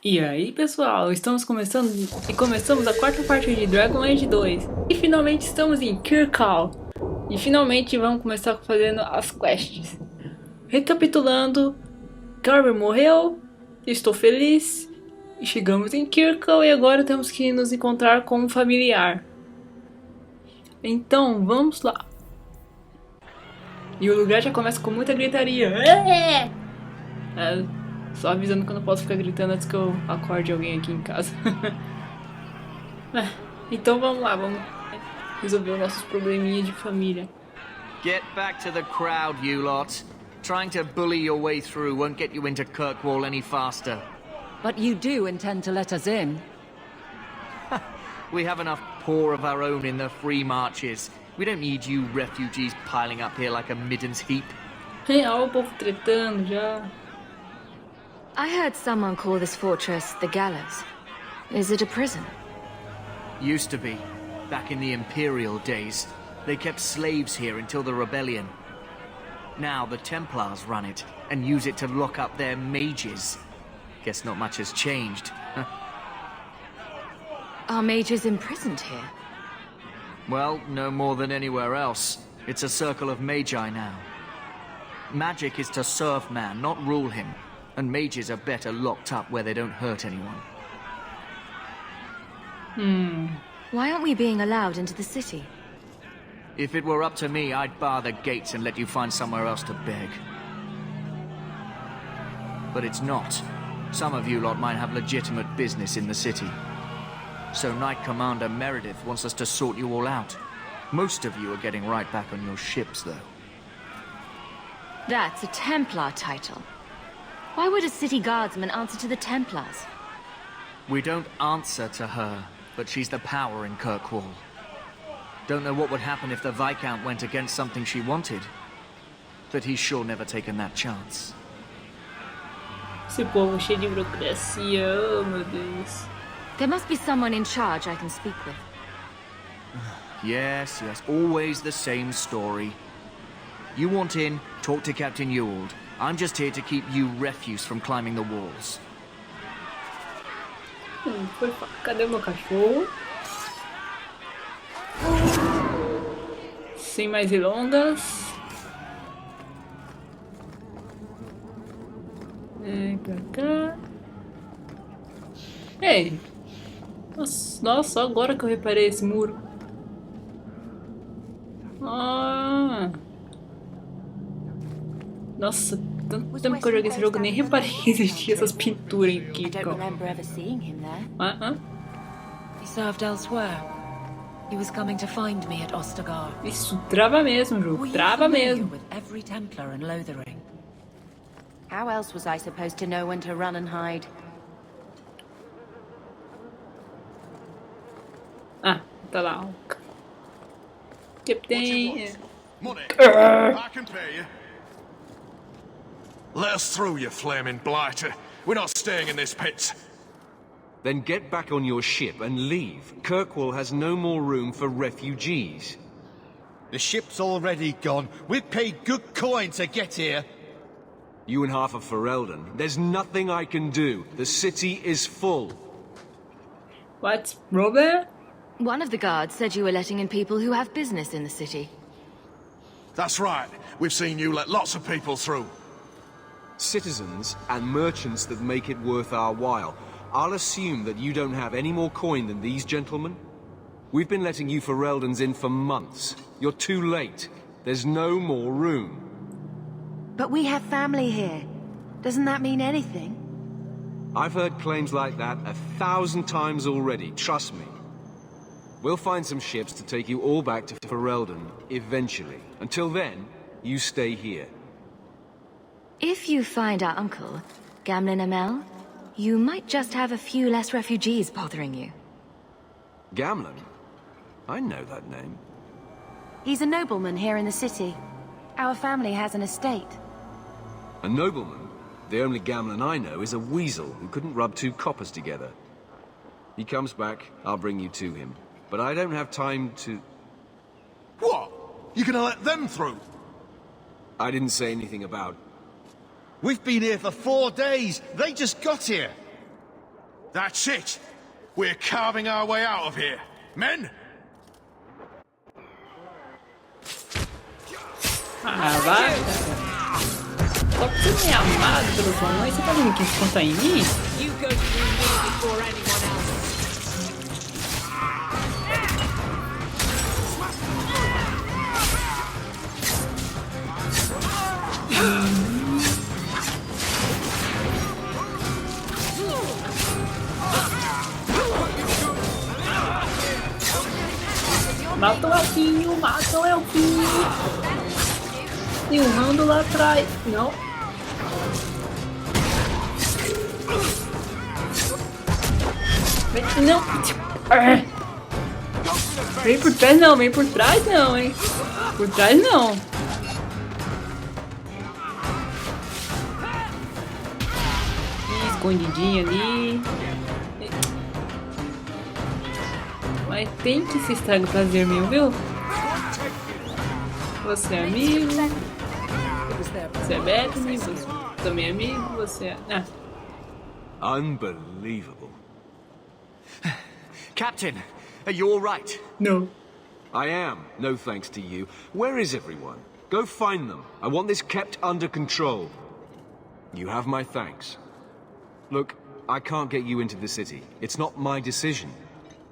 E aí pessoal, estamos começando e começamos a quarta parte de Dragon Age 2 e finalmente estamos em Kirkwall e finalmente vamos começar fazendo as quests. Recapitulando, Kirby morreu, estou feliz, chegamos em Kirkwall e agora temos que nos encontrar com um familiar. Então vamos lá. E o lugar já começa com muita gritaria. Só avisando que eu não posso ficar gritando antes que eu acorde alguém aqui em casa. Então vamos lá, vamos resolver os nossos probleminhas de família. Get back to the crowd, you lot. Trying to bully your way through won't get you into Kirkwall any faster. But you do intend to let us in? We have enough poor of our own in the free marches. We don't need you refugees piling up here like a middens heap. Olha o povo tretando já. I heard someone call this fortress the Gallows. Is it a prison? Used to be. Back in the Imperial days. They kept slaves here until the rebellion. Now the Templars run it, and use it to lock up their mages. Guess not much has changed. Are mages imprisoned here? Well, no more than anywhere else. It's a circle of magi now. Magic is to serve man, not rule him. And mages are better locked up where they don't hurt anyone. Why aren't we being allowed into the city? If it were up to me, I'd bar the gates and let you find somewhere else to beg. But it's not. Some of you lot might have legitimate business in the city. So Knight Commander Meredith wants us to sort you all out. Most of you are getting right back on your ships, though. That's a Templar title. Why would a city guardsman answer to the Templars? We don't answer to her, but she's the power in Kirkwall. Don't know what would happen if the Viscount went against something she wanted. But he's sure never taken that chance. Esse povo cheio de burocracia, oh meu Deus. There must be someone in charge I can speak with. Yes, always the same story. You want in, talk to Captain Ewald. I'm just here to keep you refuse from climbing the walls. Cadê o meu cachorro? Sem mais delongas. Pra cá. Ei! Nossa, agora que eu reparei esse muro. Nossa, tanto tempo que eu joguei esse jogo, nem reparei que existia essas pinturas aqui. I don't remember ever seeing him there. He served elsewhere. He was coming to find me at Ostagar. Isso trava mesmo, jogo. Trava mesmo. With every Templar in Lothering. How else was I supposed to know when to run and hide? Tá lá. Captain. Money. I can pay you. Let us through, you flaming blighter. We're not staying in this pit. Then get back on your ship and leave. Kirkwall has no more room for refugees. The ship's already gone. We've paid good coin to get here. You and half of Ferelden. There's nothing I can do. The city is full. What? Robert? One of the guards said you were letting in people who have business in the city. That's right. We've seen you let lots of people through. Citizens and merchants that make it worth our while. I'll assume that you don't have any more coin than these gentlemen. We've been letting you Fereldans in for months. You're too late. There's no more room. But we have family here. Doesn't that mean anything? I've heard claims like that 1,000 times already, trust me. We'll find some ships to take you all back to Ferelden, eventually. Until then, you stay here. If you find our uncle, Gamlin Amel, you might just have a few less refugees bothering you. Gamlin? I know that name. He's a nobleman here in the city. Our family has an estate. A nobleman? The only Gamlin I know is a weasel who couldn't rub two coppers together. He comes back, I'll bring you to him. But I don't have time to... What? You gonna let them through? I didn't say anything about... We've been here for 4 days. They just got here. That's it. We're carving our way out of here. Men? Ah, vai. Só porque você não é amado pela sua mãe, você tá vendo que descontar em mim? You go through me before anyone else. Mata o Elfinho, mata o Elfinho. Tem um rando lá atrás. Não. Não. Vem por trás não, vem por trás não, hein. Por trás não. Escondidinho ali. Mas tem que se estraga o prazer meu, viu? Você é amigo. Você é Bethany, você também é amigo, você é... Ah. Unbelievable. Captain, are you all right? No. I am, no thanks to you. Where is everyone? Go find them. I want this kept under control. You have my thanks. Look, I can't get you into the city. It's not my decision.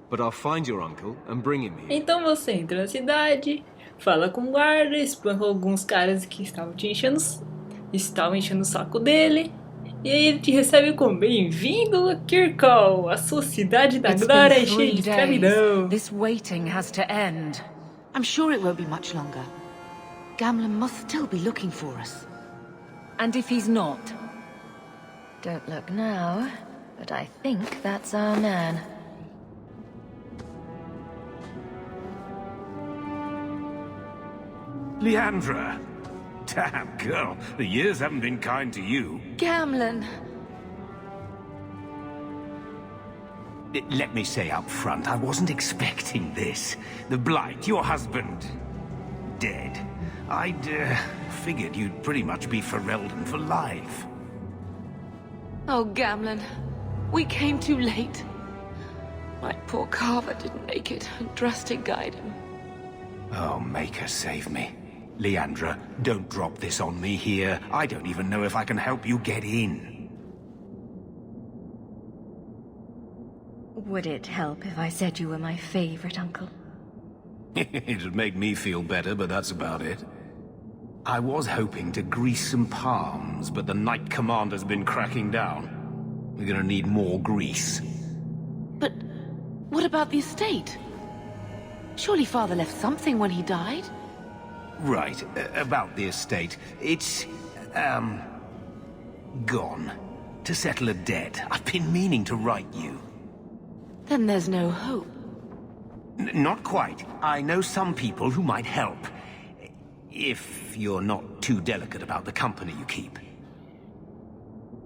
But I'll find your uncle and bring him here. Então você entra na cidade, fala com o guarda, espanca alguns caras que estavam enchendo o saco dele. E aí ele te recebe com bem-vindo a Kirkwall, a sua cidade da glória e cheia de escravidão. This waiting has to end. I'm sure it won't be much longer. Gamlen must still be looking for us. And if he's not? Don't look now, but I think that's our man. Leandra! Damn, girl, the years haven't been kind to you. Gamlen! Let me say up front, I wasn't expecting this. The Blight, your husband, dead. I'd figured you'd pretty much be Ferelden for life. Oh, Gamlen, we came too late. My poor carver didn't make it, and Drastic guide him. Oh, make her save me. Leandra, don't drop this on me here. I don't even know if I can help you get in. Would it help if I said you were my favorite uncle? It'd make me feel better, but that's about it. I was hoping to grease some palms, but the Knight Commander's been cracking down. We're gonna need more grease. But what about the estate? Surely Father left something when he died? Right, about the estate. It's, gone. To settle a debt. I've been meaning to write you. Then there's no hope. Not quite. I know some people who might help. If you're not too delicate about the company you keep.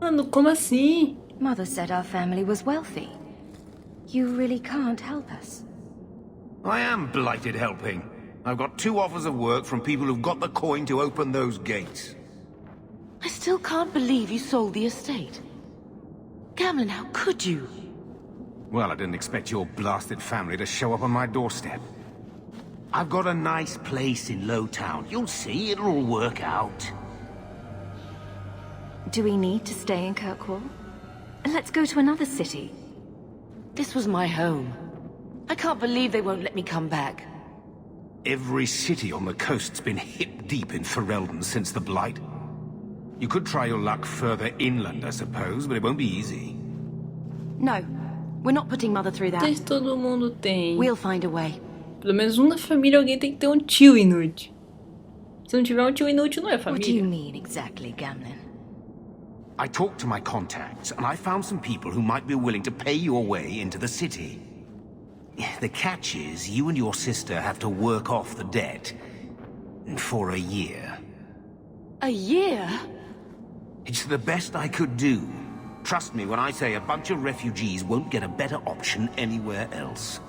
Mano, como assim? Mother said our family was wealthy. You really can't help us. I am blighted helping. I've got 2 offers of work from people who've got the coin to open those gates. I still can't believe you sold the estate. Gamlen, how could you? Well, I didn't expect your blasted family to show up on my doorstep. I've got a nice place in Lowtown. You'll see, it'll all work out. Do we need to stay in Kirkwall? Let's go to another city. This was my home. I can't believe they won't let me come back. Every city on the coast's been hip-deep in Ferelden since the Blight. You could try your luck further inland, I suppose, but it won't be easy. No, we're not putting Mother through that. Vocês todo mundo tem. We'll find a way. Pelo menos na família alguém tem que ter um tio inútil. Se não tiver um tio inútil, não é What do you família. mean exactly, Gamlen? I talked to my contacts, and I found some people who might be willing to pay your way into the city. The catch is, you and your sister have to work off the debt. For a year. A year? It's the best I could do. Trust me when I say a bunch of refugees won't get a better option anywhere else.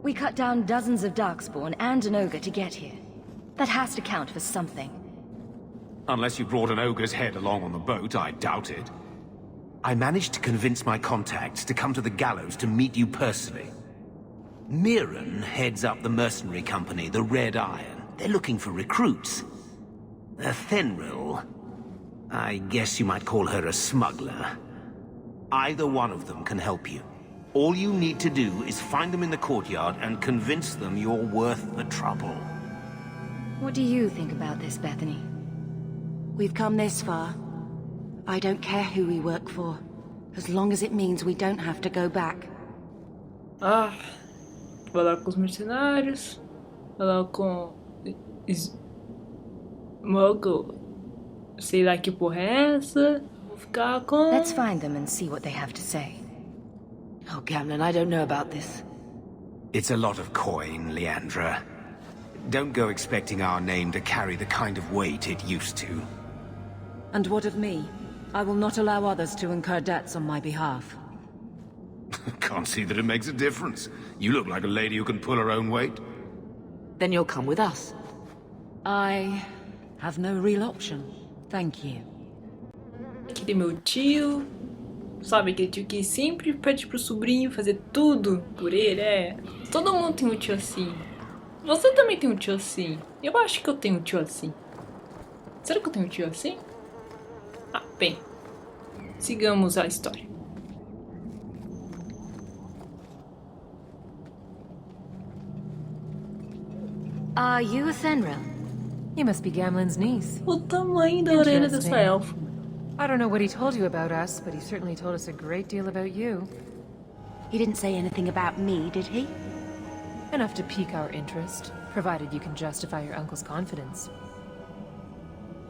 We cut down dozens of Darkspawn and an ogre to get here. That has to count for something. Unless you brought an ogre's head along on the boat, I doubt it. I managed to convince my contacts to come to the gallows to meet you personally. Mirren heads up the mercenary company, the Red Iron. They're looking for recruits. Fenrir, I guess you might call her a smuggler. Either one of them can help you. All you need to do is find them in the courtyard and convince them you're worth the trouble. What do you think about this, Bethany? We've come this far. I don't care who we work for, as long as it means we don't have to go back. Ah, falar com os mercenários, falar com Smuggle, sei lá que porra é essa. Vou ficar com. Let's find them and see what they have to say. Oh, Gamlen, I don't know about this. It's a lot of coin, Leandra. Don't go expecting our name to carry the kind of weight it used to. And what of me? I will not allow others to incur debts on my behalf. Can't see that it makes a difference. You look like a lady who can pull her own weight. Then you'll come with us. I have no real option. Thank you. Aquele meu tio, sabe, aquele tio que sempre pede pro sobrinho fazer tudo por ele, é. Todo mundo tem um tio assim. Você também tem um tio assim. Eu acho que eu tenho um tio assim. Será que eu tenho um tio assim? Ah, bem. Sigamos a história. Are you a Fenrir? You must be Gamlen's niece. O tamanho da orelha dessa elfa. I don't know what he told you about us, but he certainly told us a great deal about you. He didn't say anything about me, did he? Enough to pique our interest, provided you can justify your uncle's confidence.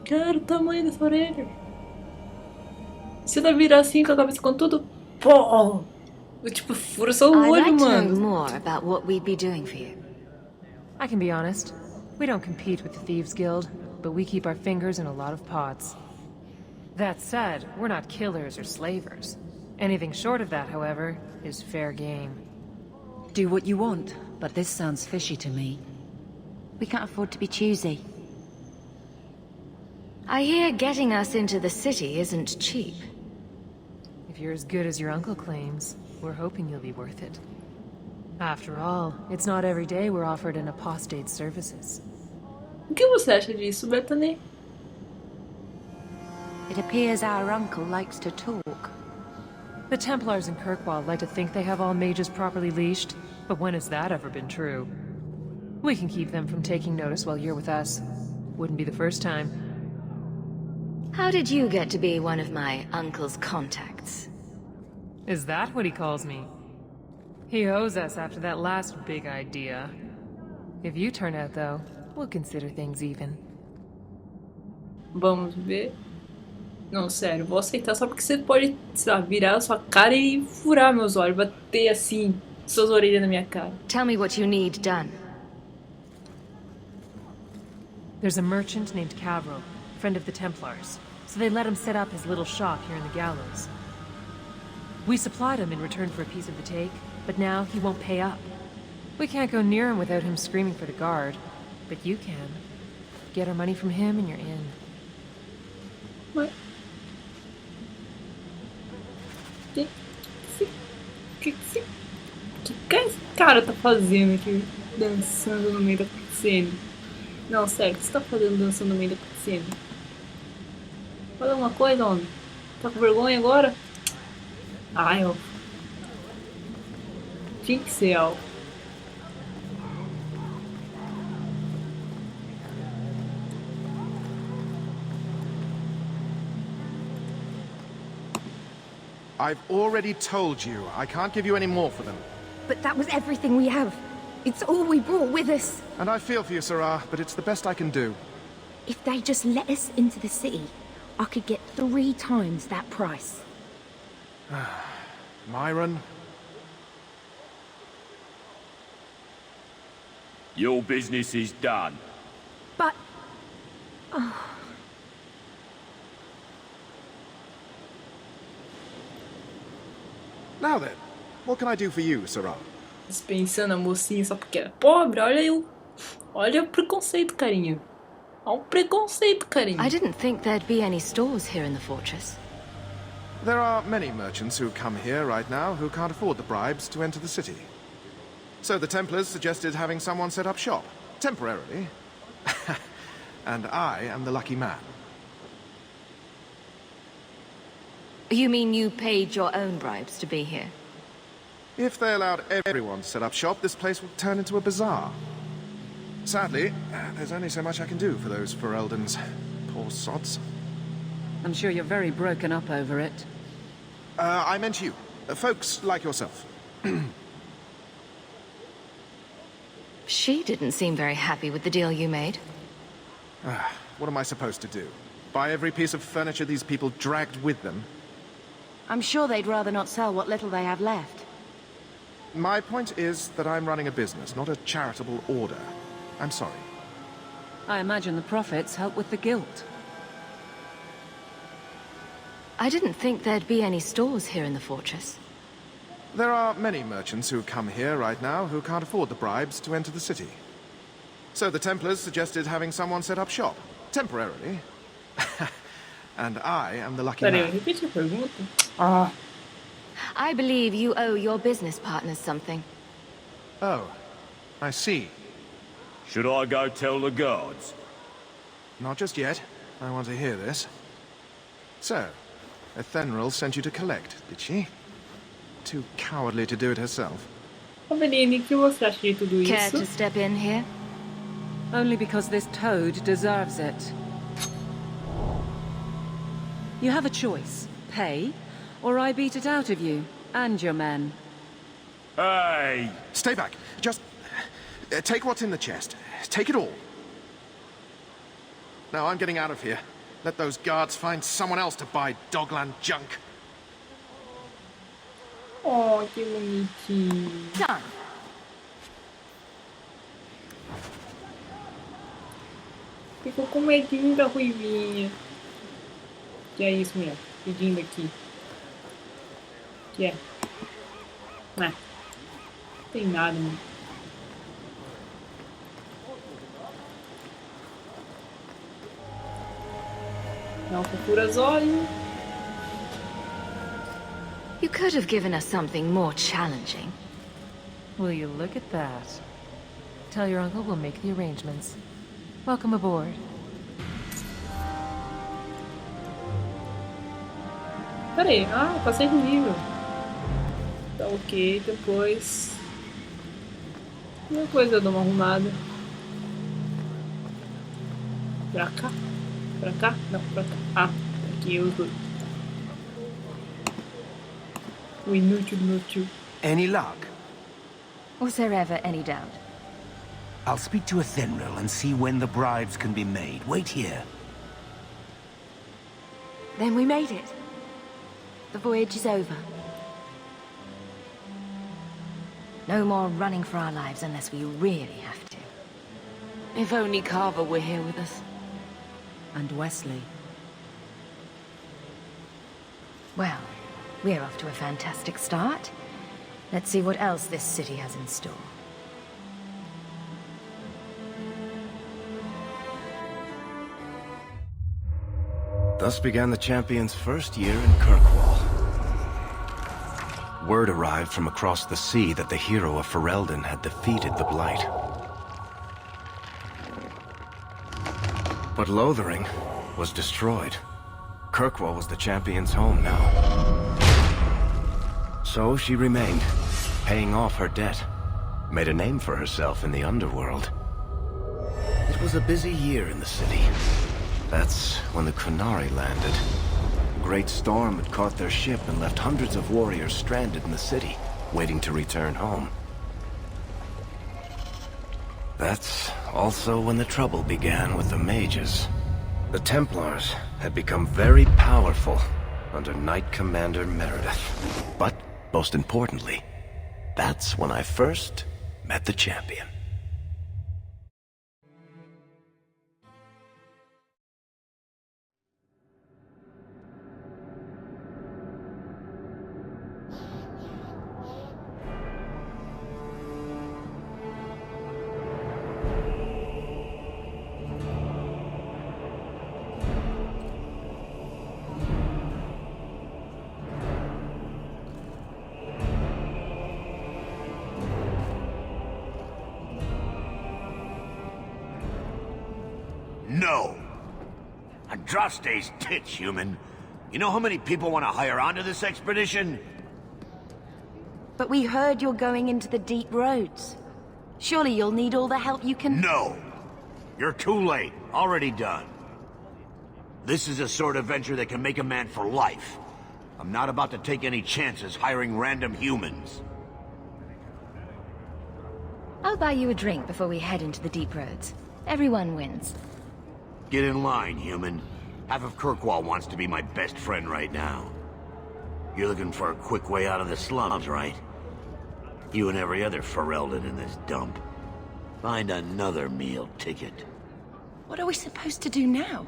Cara, o tamanho dessa orelha. Se ela virar assim com a cabeça com tudo, pô! Eu tipo, fura só o I'd olho, like to know mano. more about what we'd be doing for you. I can be honest. We don't compete with the Thieves Guild, but we keep our fingers in a lot of pots. That said, we're not killers or slavers. Anything short of that, however, is fair game. Do what you want, but this sounds fishy to me. We can't afford to be choosy. I hear getting us into the city isn't cheap. If you're as good as your uncle claims, we're hoping you'll be worth it. After all, it's not every day we're offered an apostate's services. O que você acha disso, Bethany? It appears our uncle likes to talk. The Templars in Kirkwall like to think they have all mages properly leashed, but when has that ever been true? We can keep them from taking notice while you're with us. Wouldn't be the first time. How did you get to be one of my uncle's contacts? Is that what he calls me? He owes us after that last big idea. If you turn out, though, we'll consider things even. Vamos ver. Não, sério, vou aceitar só porque você pode, sei lá, virar a sua cara e furar meus olhos, bater assim, suas orelhas na minha cara. Tell me what you need done. There's a merchant named Cavril, friend of the Templars, so they let him set up his little shop here in the gallows. We supplied him in return for a piece of the take, but now he won't pay up. We can't go near him without him screaming for the guard, but you can. Get our money from him and you're in. What? Que esse cara tá fazendo aqui, dançando no meio da cutscene? Não, sério, o que você tá fazendo dançando no meio da cutscene? Fala alguma coisa, homem? Tá com vergonha agora? Ai, ó. Tinha que ser algo. I've already told you, I can't give you any more for them. But that was everything we have. It's all we brought with us. And I feel for you, Sarah, but it's the best I can do. If they just let us into the city, I could get 3 times that price. Myron? Your business is done. But... Now then, what can I do for you, Sarah? Dispensando a mocinha só porque era pobre, olha aí o... Olha o preconceito, carinha. Há preconceito, carinho. I didn't think there'd be any stores here in the fortress. There are many merchants who come here right now who can't afford the bribes to enter the city. So the Templars suggested having someone set up shop, temporarily. And I am the lucky man. You mean you paid your own bribes to be here? If they allowed everyone to set up shop, this place would turn into a bazaar. Sadly, there's only so much I can do for those Fereldans. Poor sods. I'm sure you're very broken up over it. I meant you. Folks like yourself. She didn't seem very happy with the deal you made. What am I supposed to do? Buy every piece of furniture these people dragged with them? I'm sure they'd rather not sell what little they have left. My point is that I'm running a business, not a charitable order. I'm sorry. I imagine the profits help with the guilt. I didn't think there'd be any stores here in the fortress. There are many merchants who come here right now who can't afford the bribes to enter the city. So the Templars suggested having someone set up shop, temporarily. And I am the lucky man. Repete a pergunta. I believe you owe your business partners something. Oh, I see. Should I go tell the guards? Not just yet. I want to hear this. So, Ethenril sent you to collect, did she? Too cowardly to do it herself. Aveline, o que você acha de tudo isso? Care to step in here? Only because this toad deserves it. You have a choice. Pay, or I beat it out of you, and your men. Hey! Stay back. Just take what's in the chest. Take it all. Now I'm getting out of here. Let those guards find someone else to buy Dogland junk. Oh, que bonitinho. Done. Ficou com medinho da ruivinha. Que é isso, mulher? Pedindo aqui. Que é? Não tem nada, mano. Não procura olhos. You could have given us something more challenging. Will you look at that? Tell your uncle we'll make the arrangements. Welcome aboard. Pera aí, passei de nível. Tá ok, depois eu dou uma arrumada. Pra cá? Pra cá? Não, pra cá. Aqui os dois. O inútil do meu tio. Any luck? Was there ever any doubt? I'll speak to Ethenril and see when the bribes can be made. Wait here. Then we made it. The voyage is over. No more running for our lives unless we really have to. If only Carver were here with us. And Wesley. Well, we're off to a fantastic start. Let's see what else this city has in store. Thus began the champion's first year in Kirkwall. Word arrived from across the sea that the hero of Ferelden had defeated the Blight. But Lothering was destroyed. Kirkwall was the champion's home now. So she remained, paying off her debt, made a name for herself in the underworld. It was a busy year in the city. That's when the Qunari landed. A great storm had caught their ship and left hundreds of warriors stranded in the city, waiting to return home. That's also when the trouble began with the mages. The Templars had become very powerful under Knight Commander Meredith. But, most importantly, that's when I first met the champion. Andraste's tits, human. You know how many people want to hire onto this expedition? But we heard you're going into the deep roads. Surely you'll need all the help you can... No! You're too late. Already done. This is a sort of venture that can make a man for life. I'm not about to take any chances hiring random humans. I'll buy you a drink before we head into the deep roads. Everyone wins. Get in line, human. Half of Kirkwall wants to be my best friend right now. You're looking for a quick way out of the slums, right? You and every other Ferelden in this dump. Find another meal ticket. What are we supposed to do now?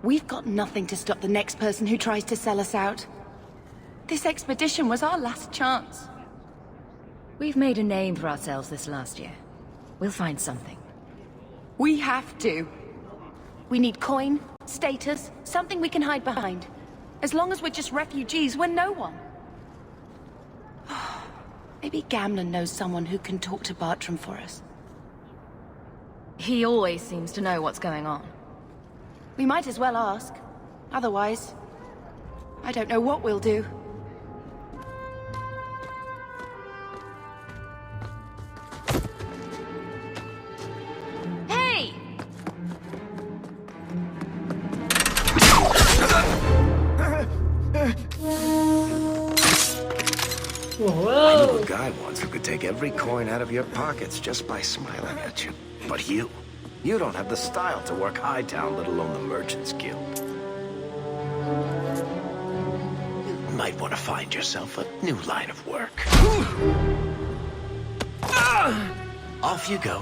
We've got nothing to stop the next person who tries to sell us out. This expedition was our last chance. We've made a name for ourselves this last year. We'll find something. We have to. We need coin, status, something we can hide behind. As long as we're just refugees, we're no one. Maybe Gamlen knows someone who can talk to Bartram for us. He always seems to know what's going on. We might as well ask. Otherwise, I don't know what we'll do. Hey! I knew a guy once who could take every coin out of your pockets just by smiling at you. But you don't have the style to work Hightown, let alone the Merchants Guild. You might want to find yourself a new line of work. Off you go.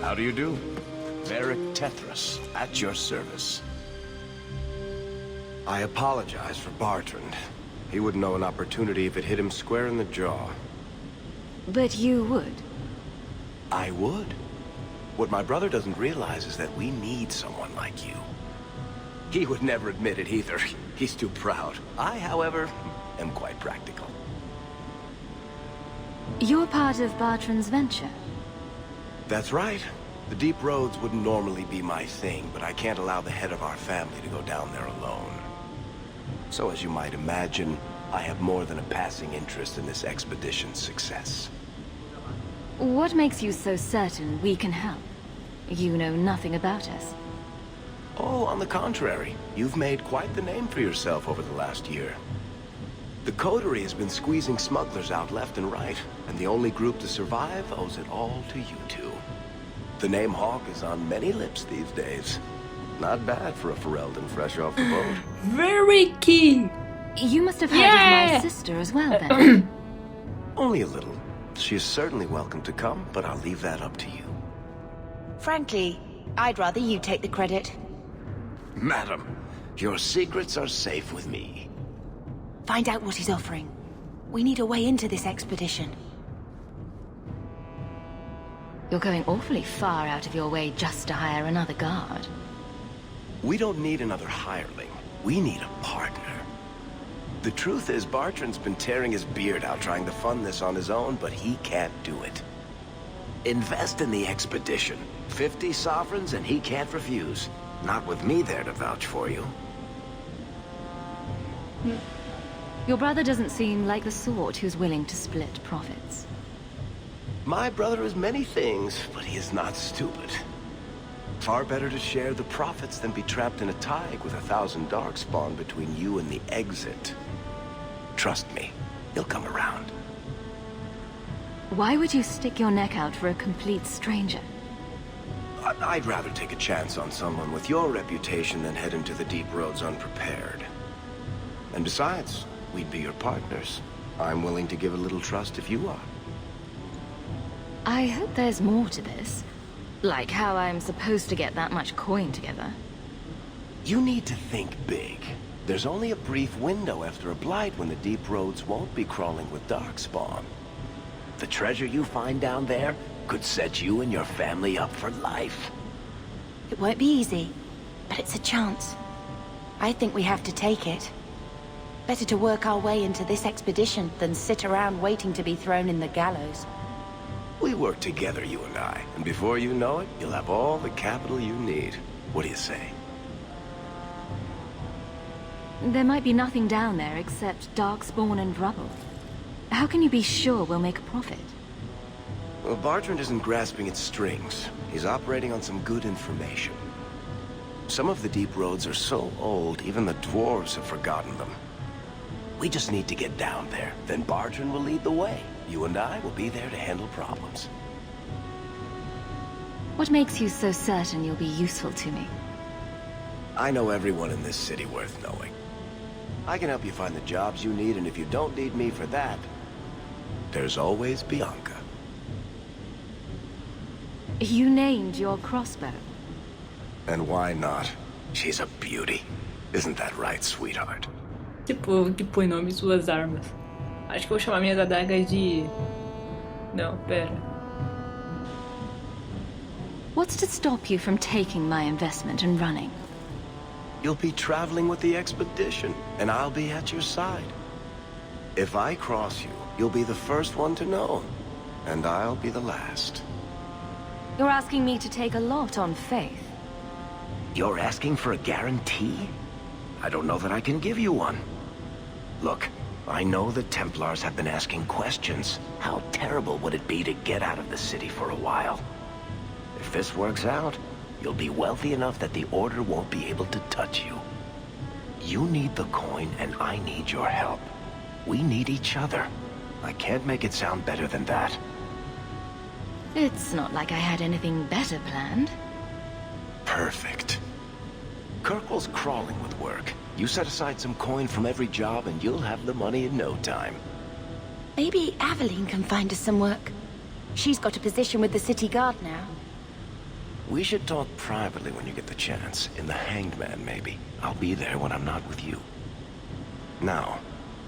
How do you do? Varric Tethras, at your service. I apologize for Bartrand. He wouldn't know an opportunity if it hit him square in the jaw. But you would. I would. What my brother doesn't realize is that we need someone like you. He would never admit it either. He's too proud. I, however, am quite practical. You're part of Bartrand's venture. That's right. The deep roads wouldn't normally be my thing, but I can't allow the head of our family to go down there alone. So as you might imagine, I have more than a passing interest in this expedition's success. What makes you so certain we can help? You know nothing about us. Oh, on the contrary. You've made quite the name for yourself over the last year. The Coterie has been squeezing smugglers out left and right, and the only group to survive owes it all to you two. The name Hawke is on many lips these days. Not bad for a Ferelden fresh off the boat. Very key. You must have heard of my sister as well, then. Only a little. She is certainly welcome to come, but I'll leave that up to you. Frankly, I'd rather you take the credit. Madam, your secrets are safe with me. Find out what he's offering. We need a way into this expedition. You're going awfully far out of your way just to hire another guard. We don't need another hireling. We need a partner. The truth is, Bartrand's been tearing his beard out trying to fund this on his own, but he can't do it. Invest in the expedition. 50 sovereigns and he can't refuse. Not with me there to vouch for you. Your brother doesn't seem like the sort who's willing to split profits. My brother is many things, but he is not stupid. Far better to share the profits than be trapped in a tide with 1,000 darkspawn between you and the exit. Trust me, he'll come around. Why would you stick your neck out for a complete stranger? I'd rather take a chance on someone with your reputation than head into the deep roads unprepared. And besides, we'd be your partners. I'm willing to give a little trust if you are. I hope there's more to this. Like how I'm supposed to get that much coin together. You need to think big. There's only a brief window after a blight when the deep roads won't be crawling with darkspawn. The treasure you find down there could set you and your family up for life. It won't be easy, but it's a chance. I think we have to take it. Better to work our way into this expedition than sit around waiting to be thrown in the gallows. We work together, you and I, and before you know it, you'll have all the capital you need. What do you say? There might be nothing down there except darkspawn and rubble. How can you be sure we'll make a profit? Well, Bartrand isn't grasping at strings. He's operating on some good information. Some of the deep roads are so old, even the dwarves have forgotten them. We just need to get down there. Then Bartrand will lead the way. You and I will be there to handle problems. What makes you so certain you'll be useful to me? I know everyone in this city worth knowing. I can help you find the jobs you need, and if you don't need me for that, there's always Bianca. You named your crossbow. And why not? She's a beauty. Isn't that right, sweetheart? Tipo, que põe nome em suas armas. Acho que vou chamar minhas adagas de... Não, pera. What's to stop you from taking my investment and running? You'll be traveling with the expedition, and I'll be at your side. If I cross you, you'll be the first one to know, and I'll be the last. You're asking me to take a lot on faith. You're asking for a guarantee? I don't know that I can give you one. Look, I know the Templars have been asking questions. How terrible would it be to get out of the city for a while? If this works out, you'll be wealthy enough that the Order won't be able to touch you. You need the coin, and I need your help. We need each other. I can't make it sound better than that. It's not like I had anything better planned. Perfect. Kirkwall's crawling with work. You set aside some coin from every job, and you'll have the money in no time. Maybe Aveline can find us some work. She's got a position with the city guard now. We should talk privately when you get the chance. In the Hanged Man, maybe. I'll be there when I'm not with you. Now,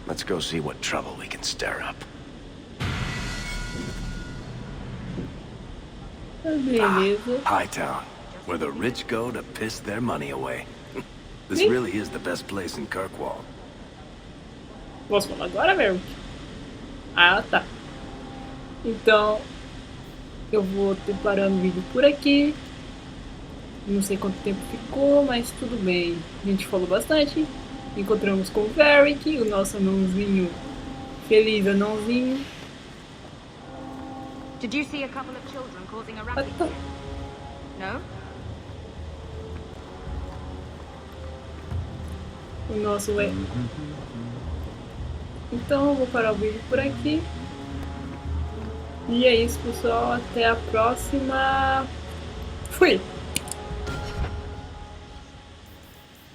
let's go see what trouble we can stir up. Hightown, where the rich go to piss their money away. This really is the best place in Kirkwall. Posso falar agora mesmo? Ah, tá. Então, eu vou parando o vídeo por aqui. Não sei quanto tempo ficou, mas tudo bem. A gente falou bastante. Encontramos com o Varric, o nosso anãozinho, feliz anãozinho. Did you see a couple of children causing a ruckus here? No? O nosso Então eu vou parar o vídeo por aqui. E é isso, pessoal. Até a próxima. Fui!